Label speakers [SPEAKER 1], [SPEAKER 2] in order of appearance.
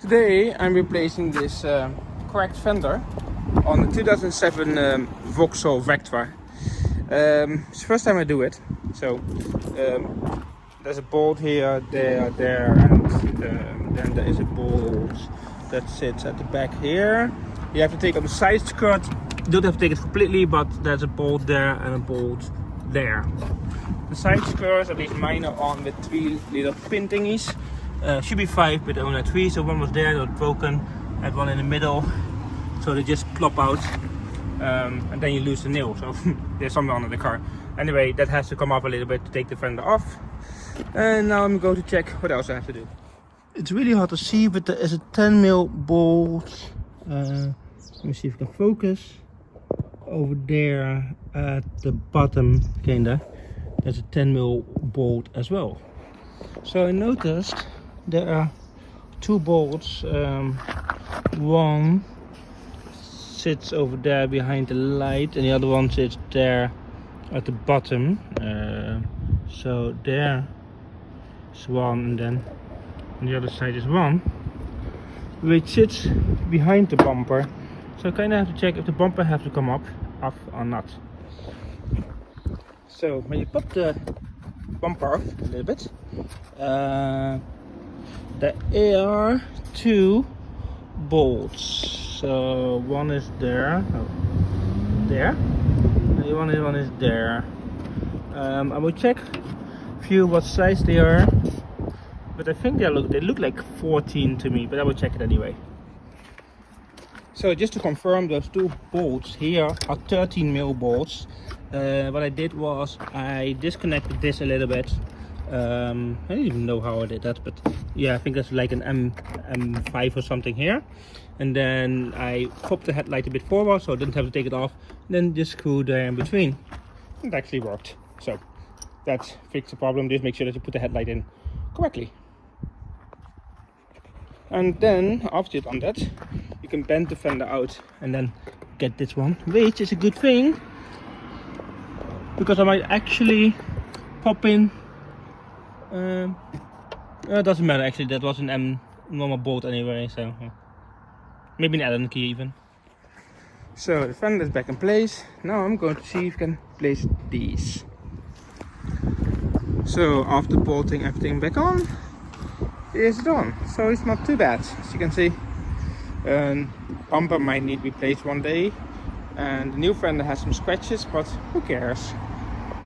[SPEAKER 1] Today I'm replacing this cracked fender on the 2007 Vauxhall Vectra. It's the first time I do it. So there's a bolt here, there, and then there is a bolt that sits at the back here. You have to take out the side skirt. You don't have to take it completely, but there's a bolt there and a bolt there. The side skirts, at least mine, are on with 3 little pin thingies. Should be 5, but only 3. So one was there, that was broken. I had one in the middle, so they just plop out, and then you lose the nail. So there's something under the car. Anyway, that has to come up a little bit to take the fender off. And now I'm going to check what else I have to do. It's really hard to see, but there is a 10mm bolt. Let me see if I can focus. Over there at the bottom, kinda, there's a 10mm bolt as well. So I noticed there are 2 bolts. One sits over there behind the light, and the other one sits there at the bottom. So there is one, and then on the other side is one, which sits behind the bumper. So I kind of have to check if the bumper have to come off or not. So when you pop the bumper off a little bit, there are 2 bolts. So one is there, there, and the one is there. I will check few what size they are, but I think they look like 14 to me, but I will check it anyway. So just to confirm, those 2 bolts here are 13mm bolts. What I did was I disconnected this a little bit. I don't even know how I did that, but yeah, I think that's like an M5 or something here. And then I popped the headlight a bit forward, so I didn't have to take it off. And then just screw there in between. It actually worked. So that fixed the problem. Just make sure that you put the headlight in correctly. And then after you've done that, you can bend the fender out and then get this one, which is a good thing, because I might actually pop in. It doesn't matter actually. That was an normal bolt anyway, so maybe an Allen key even. So the fender is back in place. Now I'm going to see if I can place these. So after bolting everything back on, is done. So it's not too bad, as you can see. Bumper might need replaced one day, and the new fender has some scratches, but who cares?